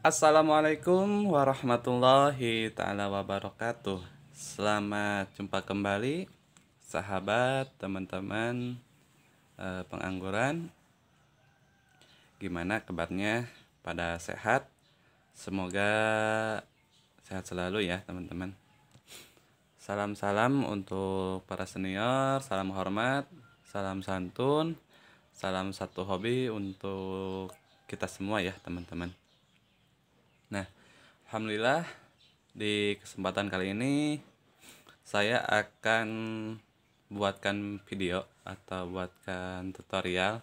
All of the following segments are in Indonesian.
Assalamualaikum warahmatullahi ta'ala wabarakatuh. Selamat jumpa kembali sahabat, teman-teman pengangguran. Gimana kabarnya? Pada sehat? Semoga sehat selalu ya teman-teman. Salam-salam untuk para senior, salam hormat, salam santun, salam satu hobi untuk kita semua ya teman-teman. Nah, alhamdulillah di kesempatan kali ini saya akan buatkan video atau buatkan tutorial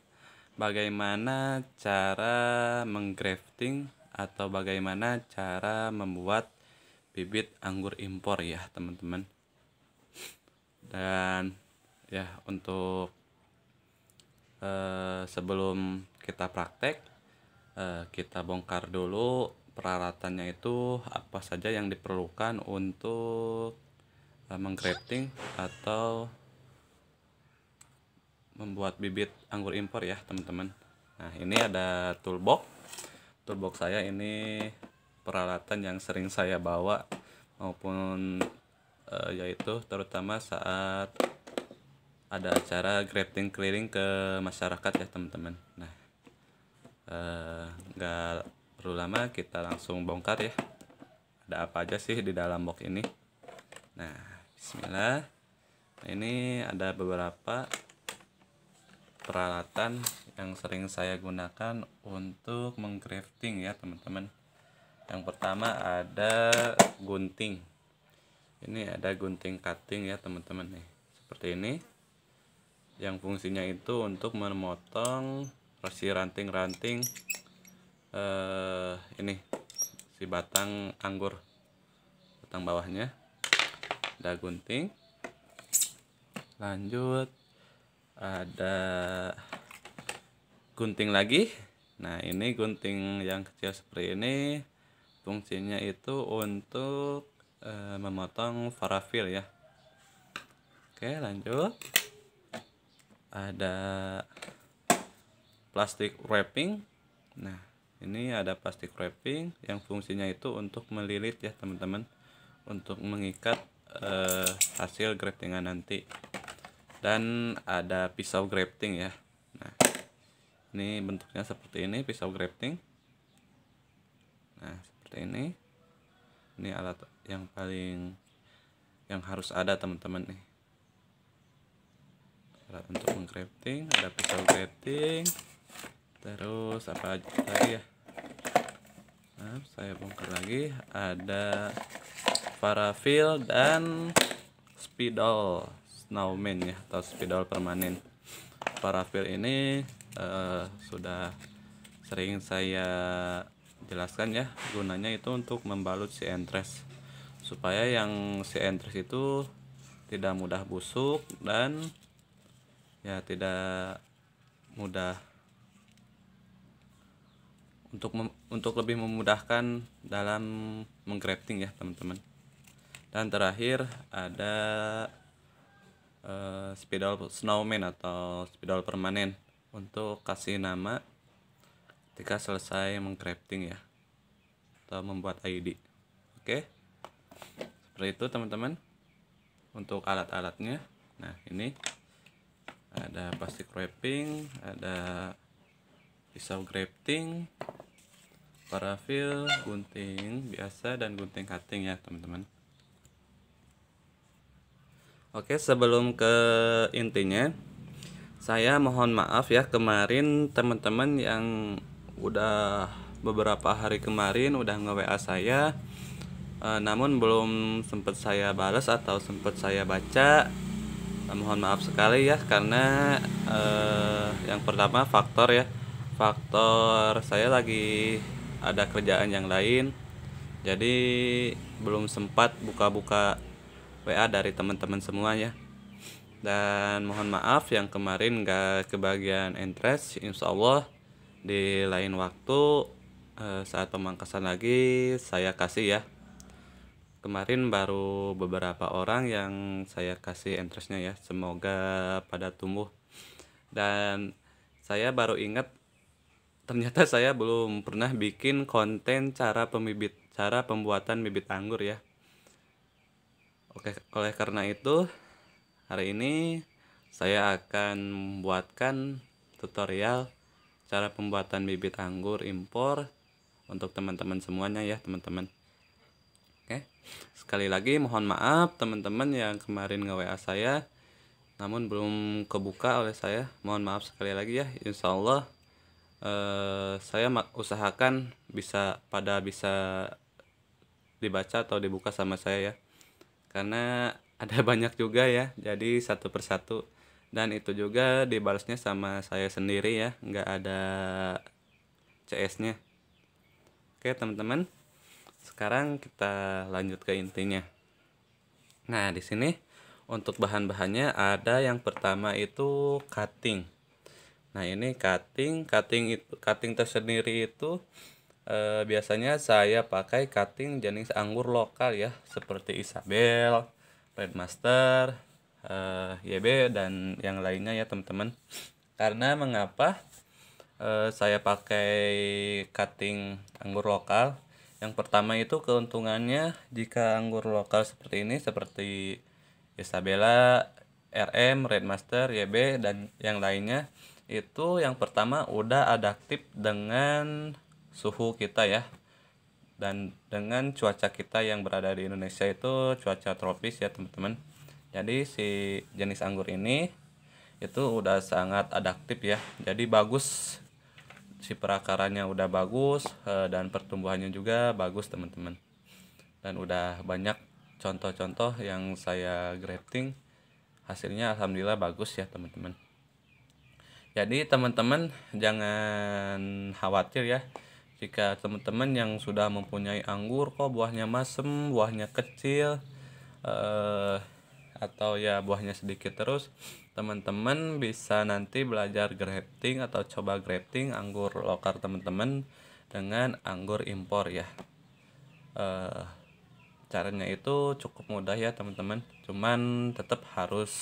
bagaimana cara menggrafting atau bagaimana cara membuat bibit anggur impor ya teman-teman. Dan ya untuk sebelum kita praktek, kita bongkar dulu peralatannya itu apa saja yang diperlukan untuk menggrafting atau membuat bibit anggur impor ya teman-teman. Nah, ini ada toolbox saya. Ini peralatan yang sering saya bawa maupun yaitu terutama saat ada acara grafting keliling ke masyarakat ya teman-teman. Nah, nggak perlu lama, kita langsung bongkar ya. Ada apa aja sih di dalam box ini? Nah, bismillah. Nah, ini ada beberapa peralatan yang sering saya gunakan untuk menggrafting ya teman-teman. Yang pertama ada gunting. Ini ada gunting cutting ya teman-teman nih. Seperti ini. Yang fungsinya itu untuk memotong si ranting-ranting ini si batang anggur, batang bawahnya. Ada gunting. Lanjut ada gunting lagi. Nah, ini gunting yang kecil seperti ini. Fungsinya itu untuk memotong parafil ya. Oke, lanjut. Ada plastik wrapping. Nah, ini ada plastik wrapping yang fungsinya itu untuk melilit ya teman-teman, untuk mengikat hasil graftingan nanti. Dan ada pisau grafting ya. Nah, ini bentuknya seperti ini, pisau grafting. Nah, seperti ini. Ini alat yang harus ada teman-teman nih. Alat untuk menggrafting, ada pisau grafting. Terus apa lagi ya? Nah, saya bongkar lagi. Ada parafil dan spidol snowman ya, atau spidol permanen. Parafil ini sudah sering saya jelaskan ya, gunanya itu untuk membalut si entres supaya yang si entres itu tidak mudah busuk dan ya tidak mudah untuk lebih memudahkan dalam menggrafting ya teman-teman. Dan terakhir ada spidol snowman atau spidol permanen untuk kasih nama ketika selesai menggrafting ya, atau membuat ID. Oke, seperti itu teman-teman untuk alat-alatnya. Nah, ini ada plastik wrapping, ada pisau grafting, parafil, gunting biasa, dan gunting cutting ya teman-teman. Oke, sebelum ke intinya, saya mohon maaf ya, kemarin teman-teman yang udah beberapa hari kemarin udah nge-WA saya, namun belum sempat saya balas atau sempat saya baca. Mohon maaf sekali ya, karena yang pertama faktor saya lagi ada kerjaan yang lain, jadi belum sempat buka-buka WA dari teman-teman semuanya. Dan mohon maaf yang kemarin gak kebagian entres. Insya Allah di lain waktu saat pemangkasan lagi saya kasih ya. Kemarin baru beberapa orang yang saya kasih entresnya ya, semoga pada tumbuh. Dan saya baru ingat ternyata saya belum pernah bikin konten cara pembuatan bibit anggur ya. Oke, oleh karena itu hari ini saya akan membuatkan tutorial cara pembuatan bibit anggur impor untuk teman-teman semuanya ya teman-teman. Oke, sekali lagi mohon maaf teman-teman yang kemarin nge-WA saya namun belum kebuka oleh saya. Mohon maaf sekali lagi ya. Insya Allah saya usahakan bisa dibaca atau dibuka sama saya ya, karena ada banyak juga ya, jadi satu persatu, dan itu juga dibalasnya sama saya sendiri ya, nggak ada CS-nya. Oke teman-teman, sekarang kita lanjut ke intinya. Nah di sini untuk bahan-bahannya ada yang pertama itu cutting. Nah ini cutting tersendiri itu biasanya saya pakai cutting jenis anggur lokal ya, seperti Isabel, Red Master, YB dan yang lainnya ya teman-teman. Karena mengapa saya pakai cutting anggur lokal? Yang pertama itu keuntungannya jika anggur lokal seperti ini, seperti Isabella, RM, Red Master, YB dan yang lainnya, itu yang pertama udah adaptif dengan suhu kita ya, dan dengan cuaca kita yang berada di Indonesia itu cuaca tropis ya teman-teman. Jadi si jenis anggur ini itu udah sangat adaptif ya, jadi bagus, si perakarannya udah bagus, dan pertumbuhannya juga bagus teman-teman, dan udah banyak contoh-contoh yang saya grafting, hasilnya alhamdulillah bagus ya teman-teman. Jadi teman-teman jangan khawatir ya, jika teman-teman yang sudah mempunyai anggur kok buahnya masem, buahnya kecil, atau ya buahnya sedikit terus, teman-teman bisa nanti belajar grafting atau coba grafting anggur lokal teman-teman dengan anggur impor ya. Caranya itu cukup mudah ya teman-teman, cuman tetap harus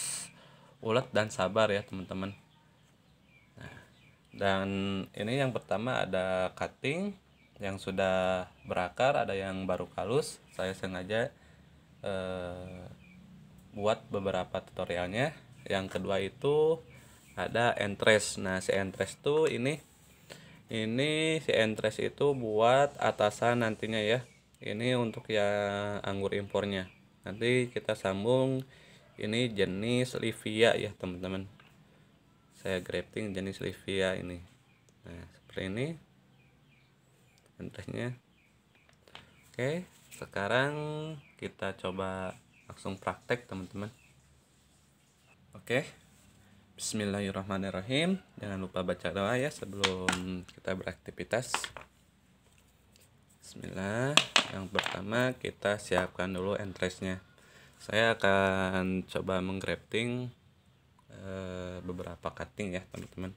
ulet dan sabar ya teman-teman. Dan ini yang pertama ada cutting yang sudah berakar, ada yang baru kalus. Saya sengaja buat beberapa tutorialnya. Yang kedua itu ada entres. Nah si entres tuh ini si entres itu buat atasan nantinya ya. Ini untuk yang anggur impornya. Nanti kita sambung ini jenis Livia ya teman-teman. Saya grafting jenis Livia ini. Nah seperti ini entresnya. Oke, sekarang kita coba langsung praktek teman-teman. Oke, bismillahirrahmanirrahim. Jangan lupa baca doa ya sebelum kita beraktivitas. Bismillah. Yang pertama kita siapkan dulu entresnya. Saya akan coba menggrafting beberapa cutting ya teman-teman.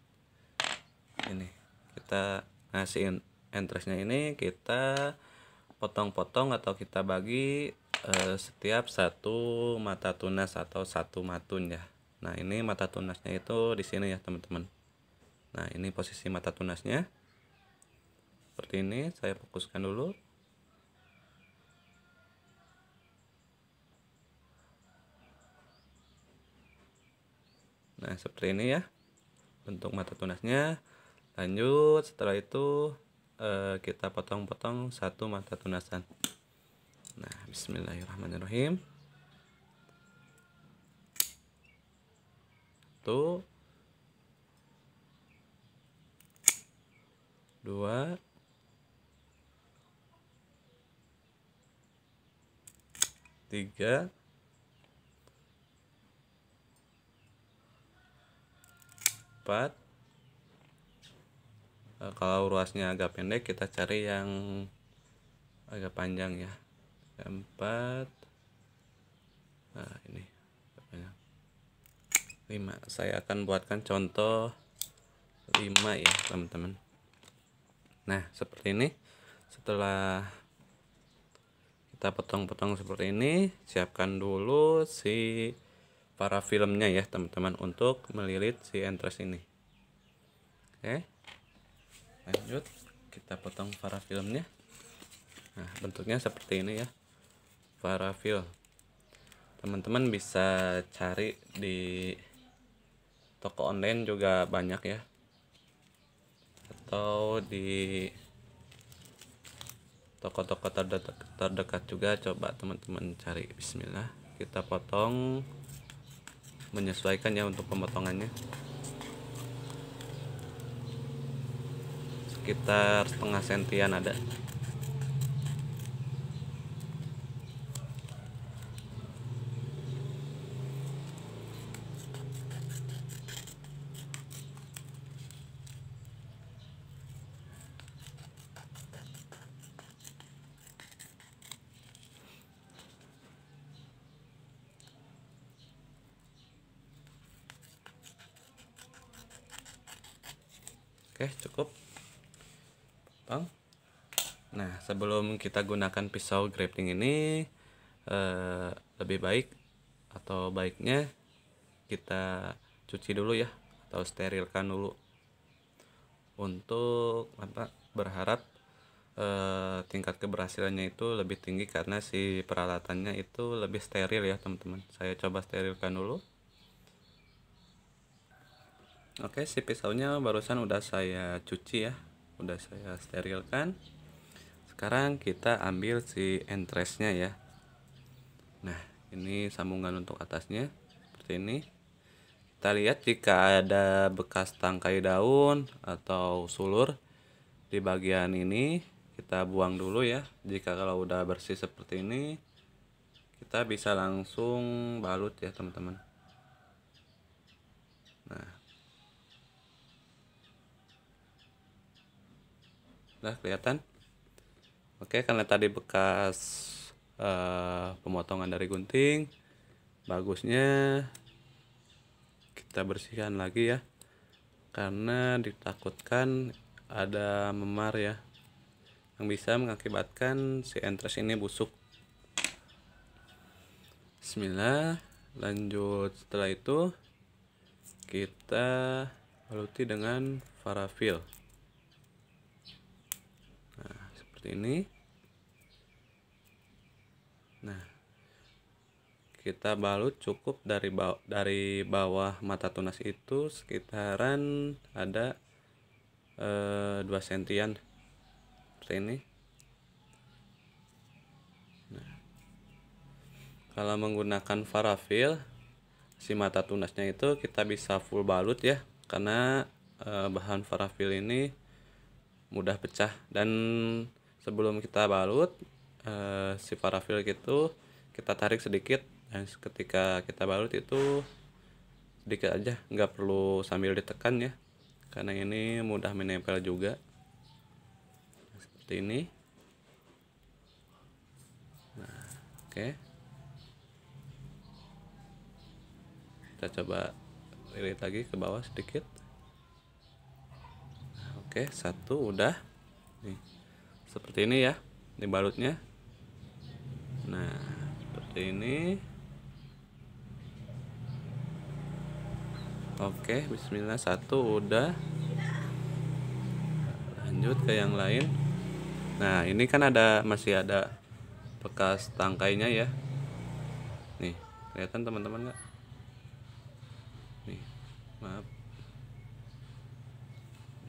Ini kita ngasihin entresnya, ini kita potong-potong atau kita bagi setiap satu mata tunas atau satu matun ya. Nah ini mata tunasnya itu di sini ya teman-teman. Nah ini posisi mata tunasnya seperti ini. Saya fokuskan dulu. Nah seperti ini ya bentuk mata tunasnya. Lanjut setelah itu kita potong-potong satu mata tunasan. Nah bismillahirrahmanirrahim. Satu, dua, tiga, empat. Kalau ruasnya agak pendek kita cari yang agak panjang ya. Empat. Nah ini 5. Saya akan buatkan contoh 5 ya teman-teman. Nah seperti ini. Setelah kita potong-potong seperti ini, siapkan dulu si para filmnya ya teman-teman untuk melilit si entres ini. Oke. Lanjut kita potong parafilmnya. Nah, bentuknya seperti ini ya, parafil. Teman-teman bisa cari di toko online juga banyak ya, atau di toko-toko terdekat juga. Coba teman-teman cari. Bismillah, kita potong menyesuaikan ya untuk pemotongannya, sekitar setengah sentian ada. Oke, cukup potong. Nah, sebelum kita gunakan pisau grafting ini, lebih baik atau baiknya kita cuci dulu ya, atau sterilkan dulu, untuk berharap tingkat keberhasilannya itu lebih tinggi, karena si peralatannya itu lebih steril ya teman-teman. Saya coba sterilkan dulu. Oke, si pisaunya barusan udah saya cuci ya, udah saya sterilkan. Sekarang kita ambil si entresnya ya. Nah, ini sambungan untuk atasnya seperti ini. Kita lihat jika ada bekas tangkai daun atau sulur di bagian ini, kita buang dulu ya. Jika kalau udah bersih seperti ini, kita bisa langsung balut ya teman-teman. Nah, udah kelihatan. Oke, karena tadi bekas pemotongan dari gunting, bagusnya kita bersihkan lagi ya, karena ditakutkan ada memar ya, yang bisa mengakibatkan si entres ini busuk. Bismillah. Lanjut, setelah itu kita baluti dengan parafil. Nah, seperti ini. Nah, kita balut cukup dari bawah mata tunas itu sekitaran ada 2 sentian seperti ini. Nah, kalau menggunakan parafil, si mata tunasnya itu kita bisa full balut ya, karena bahan parafil ini mudah pecah. Dan sebelum kita balut, si parafil itu kita tarik sedikit, dan ketika kita balut itu sedikit aja, nggak perlu sambil ditekan ya, karena ini mudah menempel juga. Nah, seperti ini. Nah, oke, kita coba lilit lagi ke bawah sedikit. Nah, oke, satu udah nih, seperti ini ya dibalutnya. Nah, seperti ini. Oke, bismillah, satu udah. Lanjut ke yang lain. Nah, ini kan masih ada bekas tangkainya ya. Nih, kelihatan teman-teman nggak? Nih, maaf.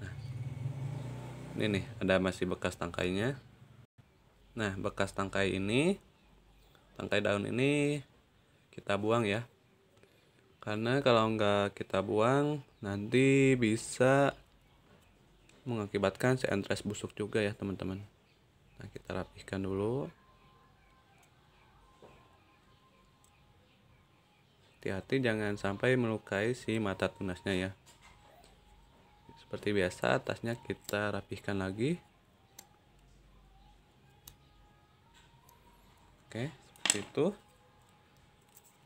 Nah, ini nih ada masih bekas tangkainya. Nah, bekas tangkai daun ini kita buang ya. Karena kalau nggak kita buang, nanti bisa mengakibatkan si entres busuk juga ya teman-teman. Nah, kita rapihkan dulu. Hati-hati jangan sampai melukai si mata tunasnya ya. Seperti biasa, atasnya kita rapihkan lagi. Oke, seperti itu.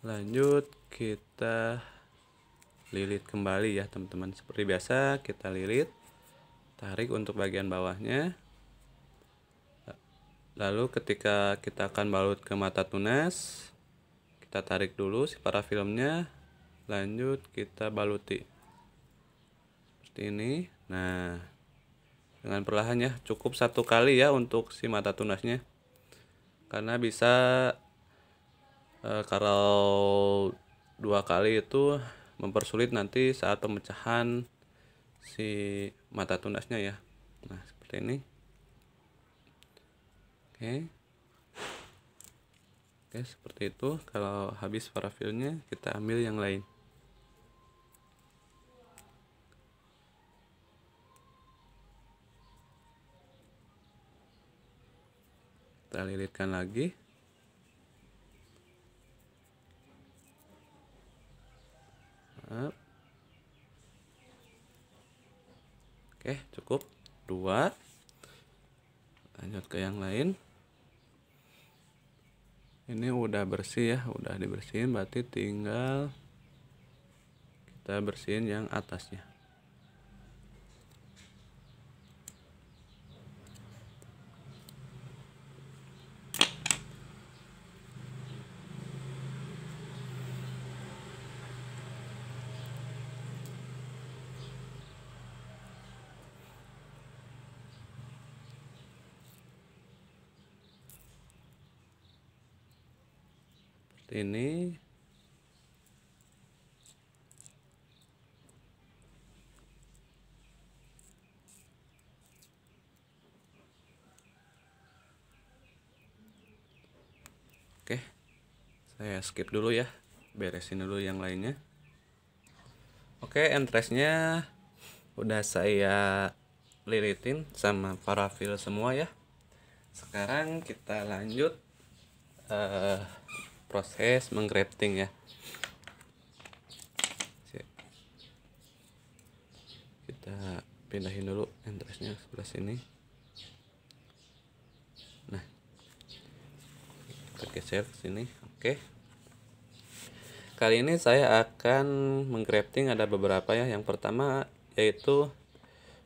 Lanjut kita lilit kembali ya teman-teman. Seperti biasa kita lilit, tarik untuk bagian bawahnya. Lalu ketika kita akan balut ke mata tunas, kita tarik dulu si parafilmnya, lanjut kita baluti seperti ini. Nah, dengan perlahan ya. Cukup 1 kali ya untuk si mata tunasnya, karena bisa kalau 2 kali itu mempersulit nanti saat pemecahan si mata tunasnya ya. Nah seperti ini. Oke, seperti itu. Kalau habis parafilnya, kita ambil yang lain. Kita lilitkan lagi. Oke, cukup 2. Lanjut ke yang lain. Ini udah bersih ya, udah dibersihin, berarti tinggal kita bersihin yang atasnya. Seperti ini. Oke, saya skip dulu ya, beresin dulu yang lainnya. Oke, entresnya udah saya lilitin sama parafil semua ya. Sekarang kita lanjut proses menggrafting ya. Kita pindahin dulu entresnya sebelah sini. Nah, kita geser ke sini. Oke. Kali ini saya akan menggrafting ada beberapa ya. Yang pertama yaitu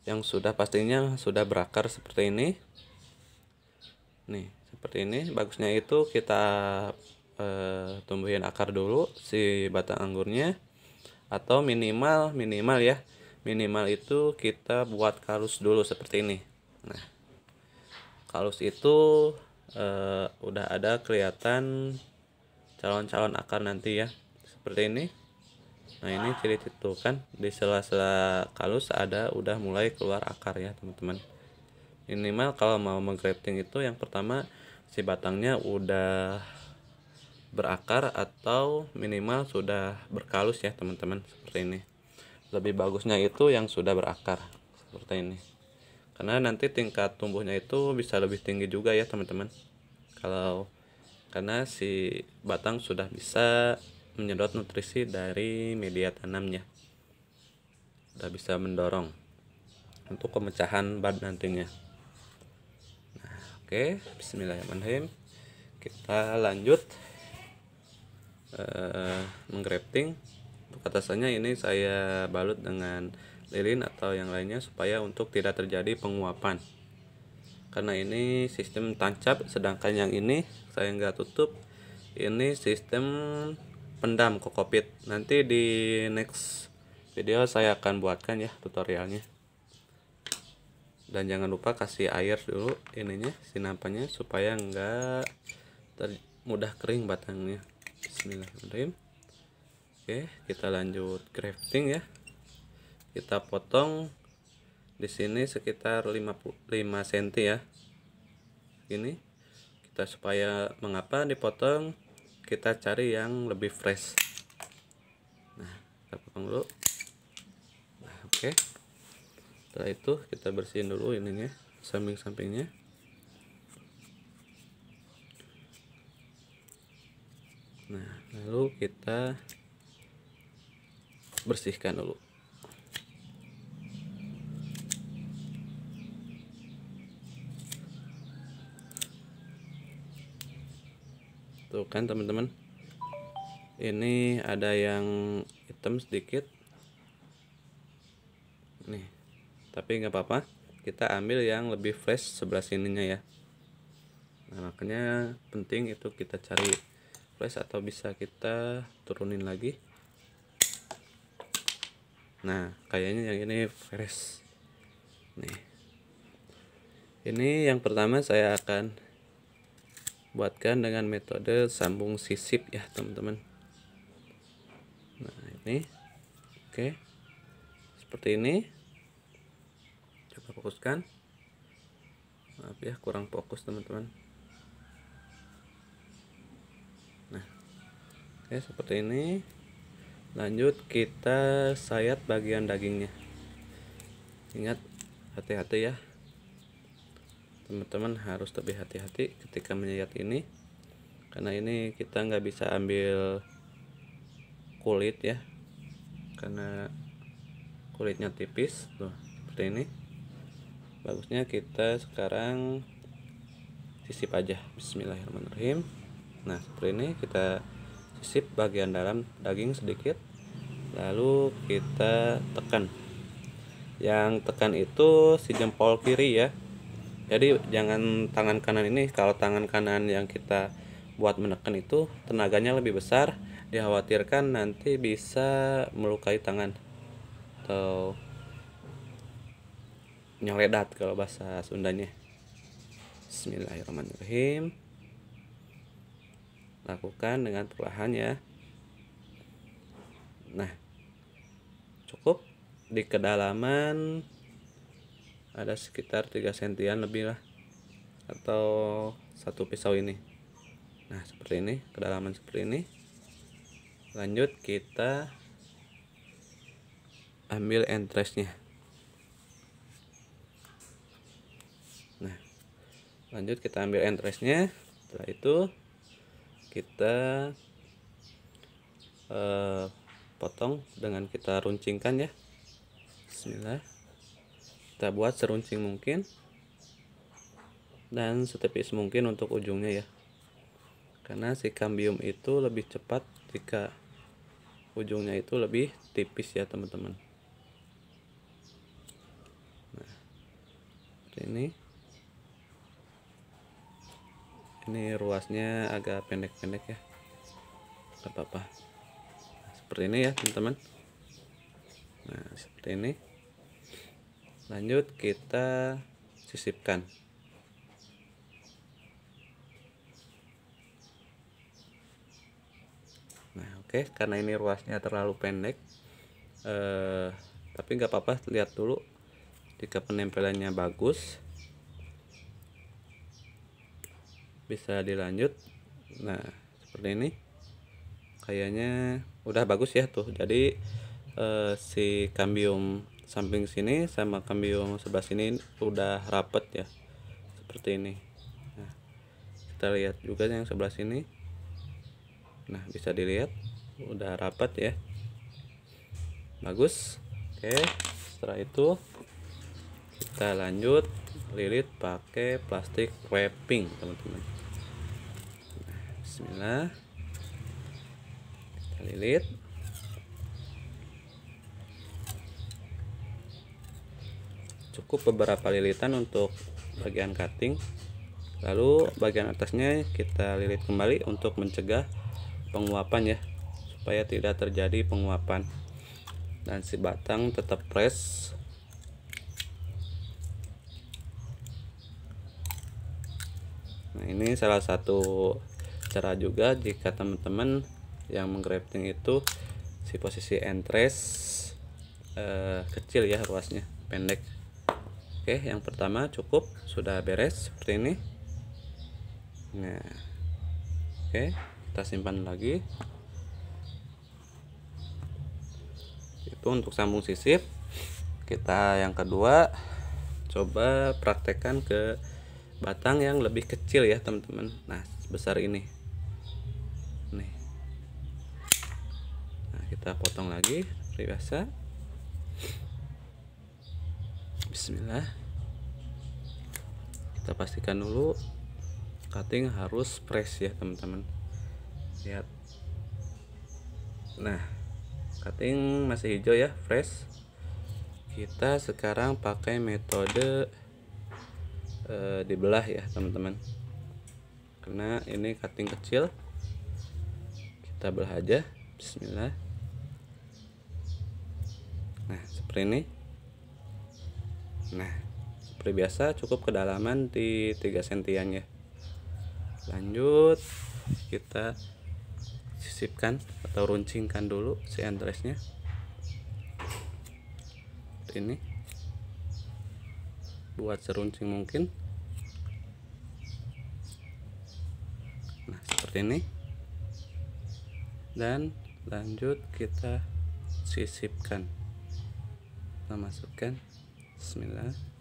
yang pastinya sudah berakar seperti ini. Nih, seperti ini. Bagusnya itu kita tumbuhin akar dulu si batang anggurnya, atau minimal ya. Minimal itu kita buat kalus dulu seperti ini. Nah, kalus itu udah ada kelihatan calon-calon akar nanti ya, seperti ini. Nah ini ciri itu kan, di sela-sela kalus udah mulai keluar akar ya teman-teman. Minimal kalau mau menggrafting itu yang pertama si batangnya udah berakar atau minimal sudah berkalus ya teman-teman, seperti ini. Lebih bagusnya itu yang sudah berakar seperti ini, karena nanti tingkat tumbuhnya itu bisa lebih tinggi juga ya teman-teman, karena si batang sudah bisa menyedot nutrisi dari media tanamnya, sudah bisa mendorong untuk pemecahan bud nantinya. Nah, oke, bismillahirrahmanirrahim. Kita lanjut menggrafting. Untuk atasannya ini saya balut dengan lilin atau yang lainnya supaya untuk tidak terjadi penguapan, karena ini sistem tancap, sedangkan yang ini saya nggak tutup. Ini sistem pendam kokopit. Nanti di next video saya akan buatkan ya tutorialnya. Dan jangan lupa kasih air dulu ininya, sinapannya, supaya nggak mudah kering batangnya. Bismillahirrahmanirrahim. Oke, kita lanjut grafting ya. Kita potong di sini sekitar 5 cm ya. Ini kita, supaya mengapa dipotong, kita cari yang lebih fresh. Nah, kita potong dulu. Nah, oke. Setelah itu kita bersihin dulu ininya, samping-sampingnya. Nah, lalu kita bersihkan dulu. Tuh kan teman-teman, ini ada yang hitam sedikit nih, tapi nggak apa-apa, kita ambil yang lebih fresh sebelah sininya ya. Nah, makanya penting itu kita cari fresh, atau bisa kita turunin lagi. Nah, kayaknya yang ini fresh nih. Ini yang pertama saya akan buatkan dengan metode sambung sisip ya teman-teman. Nah ini oke, seperti ini. Coba fokuskan. Maaf ya kurang fokus teman-teman. Nah oke, seperti ini. Lanjut kita sayat bagian dagingnya. Ingat, hati-hati ya teman-teman, harus lebih hati-hati ketika menyayat ini, karena ini kita nggak bisa ambil kulit ya, karena kulitnya tipis tuh seperti ini. Bagusnya kita sekarang sisip aja. Bismillahirrahmanirrahim. Nah seperti ini kita sisip bagian dalam daging sedikit, lalu kita tekan. Yang tekan itu si jempol kiri ya, jadi jangan tangan kanan ini. Kalau tangan kanan yang kita buat menekan itu tenaganya lebih besar, dikhawatirkan nanti bisa melukai tangan atau nyeledat kalau bahasa Sundanya. Bismillahirrahmanirrahim. Lakukan dengan perlahan ya. Nah cukup di kedalaman ada sekitar 3 sentian lebih lah, atau satu pisau ini. Nah seperti ini, kedalaman seperti ini. Lanjut kita ambil entresnya. Nah lanjut kita ambil entresnya. Setelah itu kita potong dengan kita runcingkan ya. Bismillah. Kita buat seruncing mungkin dan setipis mungkin untuk ujungnya ya, karena si kambium itu lebih cepat jika ujungnya itu lebih tipis ya teman-teman. Nah seperti ini ruasnya agak pendek-pendek ya, gak apa-apa. Nah, seperti ini ya teman-teman. Nah seperti ini. Lanjut kita sisipkan. Nah oke, karena ini ruasnya terlalu pendek, tapi nggak apa-apa, lihat dulu jika penempelannya bagus bisa dilanjut. Nah seperti ini kayaknya udah bagus ya tuh. Jadi si kambium samping sini sama kambium sebelah sini udah rapet ya, seperti ini. Nah kita lihat juga yang sebelah sini. Nah bisa dilihat udah rapat ya, bagus. Oke, setelah itu kita lanjut lilit pakai plastik wrapping teman-teman. Nah, bismillah, kita lilit. Cukup beberapa lilitan untuk bagian cutting, lalu bagian atasnya kita lilit kembali untuk mencegah penguapan ya, supaya tidak terjadi penguapan dan si batang tetap fresh. Nah ini salah satu cara juga jika teman-teman yang menggrafting itu si posisi entres kecil ya, ruasnya pendek. Oke, yang pertama cukup sudah beres seperti ini. Nah oke, kita simpan lagi. Itu untuk sambung sisip. Kita yang kedua coba praktekkan ke batang yang lebih kecil ya teman-teman. Nah sebesar ini nih. Nah kita potong lagi seperti biasa. Bismillah. Kita pastikan dulu cutting harus fresh ya teman-teman. Lihat. Nah cutting masih hijau ya, fresh. Kita sekarang pakai metode dibelah ya teman-teman, karena ini cutting kecil. Kita belah aja. Bismillah. Nah seperti ini. Nah seperti seperti biasa cukup kedalaman di 3 sentian ya. Lanjut kita sisipkan atau runcingkan dulu si entresnya. Ini buat seruncing mungkin. Nah, seperti ini. Dan lanjut kita sisipkan. Kita masukkan. Bismillah.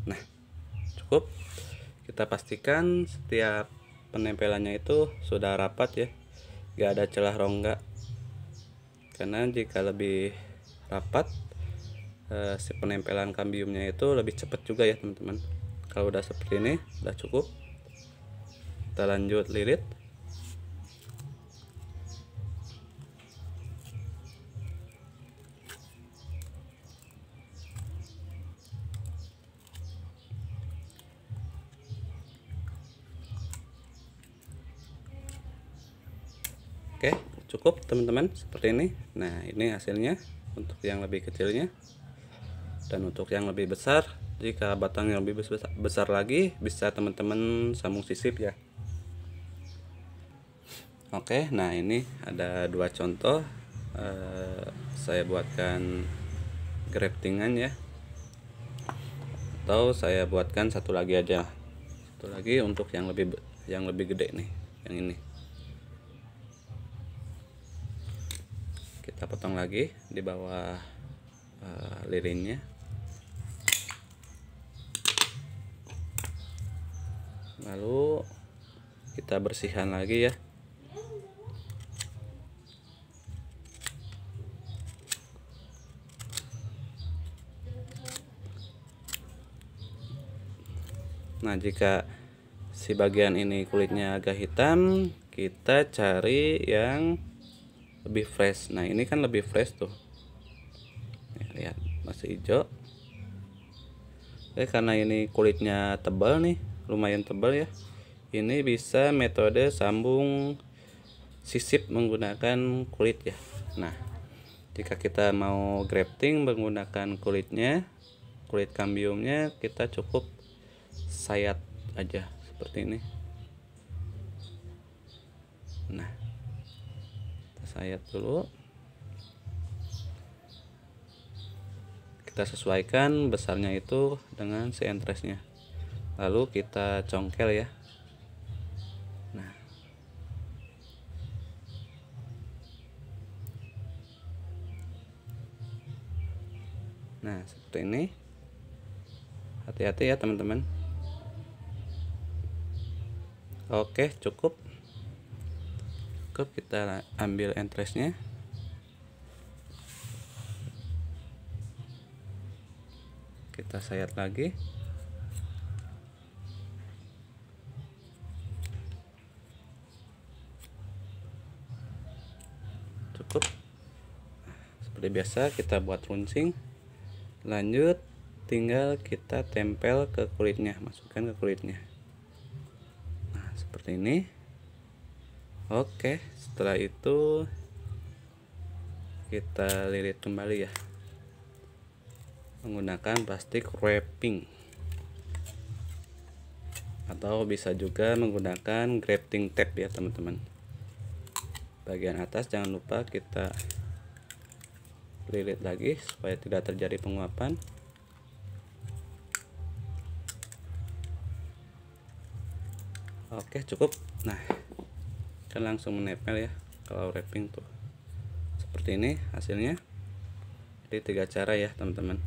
Nah, cukup. Kita pastikan setiap penempelannya itu sudah rapat ya, gak ada celah rongga. Karena jika lebih rapat, si penempelan kambiumnya itu lebih cepat juga ya teman-teman. Kalau udah seperti ini udah cukup, kita lanjut lilit. Oke, cukup teman-teman seperti ini. Nah, ini hasilnya untuk yang lebih kecilnya. Dan untuk yang lebih besar, jika batangnya lebih besar lagi, bisa teman-teman sambung sisip ya. Oke, nah ini ada 2 contoh. Saya buatkan graftingan ya, atau saya buatkan satu lagi aja. Satu lagi untuk yang lebih gede nih, yang ini. Kita potong lagi di bawah lilinnya. Lalu kita bersihkan lagi ya. Nah, jika si bagian ini kulitnya agak hitam, kita cari yang lebih fresh. Nah, ini kan lebih fresh tuh. Lihat, masih hijau. Karena ini kulitnya tebal nih, lumayan tebal ya. Ini bisa metode sambung sisip menggunakan kulit ya. Nah, jika kita mau grafting menggunakan kulitnya, kulit kambiumnya, kita cukup sayat aja seperti ini. Nah, kita sayat dulu. Kita sesuaikan besarnya itu dengan si entresnya. Lalu kita congkel ya. Nah, seperti ini. Hati-hati ya teman-teman. Oke, cukup. Kita ambil entresnya. Kita sayat lagi. Cukup. Seperti biasa kita buat runcing. Lanjut tinggal kita tempel ke kulitnya, masukkan ke kulitnya. Nah, seperti ini. Oke, setelah itu kita lilit kembali ya, menggunakan plastik wrapping, atau bisa juga menggunakan grafting tape ya teman-teman. Bagian atas jangan lupa kita lilit lagi supaya tidak terjadi penguapan. Oke, cukup. Nah, kan langsung menempel ya kalau wrapping tuh. Seperti ini hasilnya. Jadi 3 cara ya teman-teman.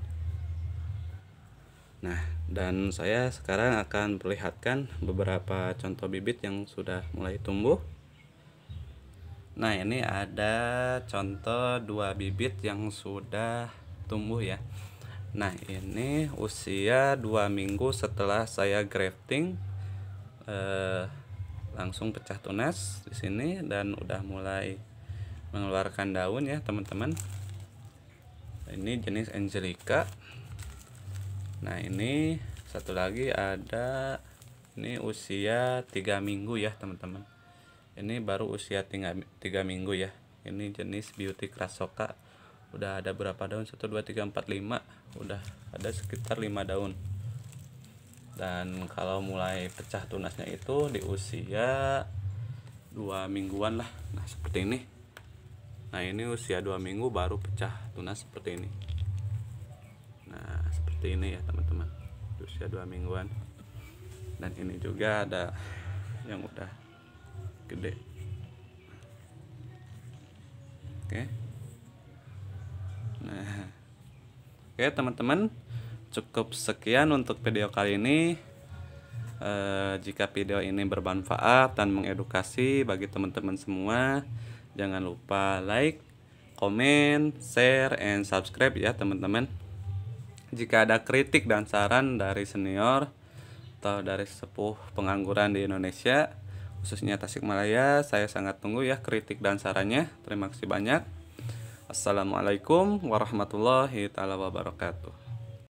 Nah, dan saya sekarang akan perlihatkan beberapa contoh bibit yang sudah mulai tumbuh. Nah, ini ada contoh 2 bibit yang sudah tumbuh ya. Nah, ini usia 2 minggu setelah saya grafting, langsung pecah tunas di sini dan udah mulai mengeluarkan daun ya teman-teman. Ini jenis Angelica. Nah, ini satu lagi ada, ini usia 3 minggu ya teman-teman. Ini baru usia 3 minggu ya. Ini jenis Beauty Krasoka udah ada berapa daun? 1 2 3 4 5, udah ada sekitar 5 daun. Dan kalau mulai pecah tunasnya itu di usia 2 mingguan lah. Nah seperti ini. Nah ini usia 2 minggu baru pecah tunas seperti ini. Nah seperti ini ya teman-teman, usia 2 mingguan. Dan ini juga ada yang udah gede. Oke. Nah oke teman-teman, cukup sekian untuk video kali ini. Jika video ini bermanfaat dan mengedukasi bagi teman-teman semua, jangan lupa like, comment, share, and subscribe ya teman-teman. Jika ada kritik dan saran dari senior atau dari sepuh pengangguran di Indonesia, khususnya Tasikmalaya, saya sangat tunggu ya kritik dan sarannya. Terima kasih banyak. Assalamualaikum warahmatullahi wabarakatuh.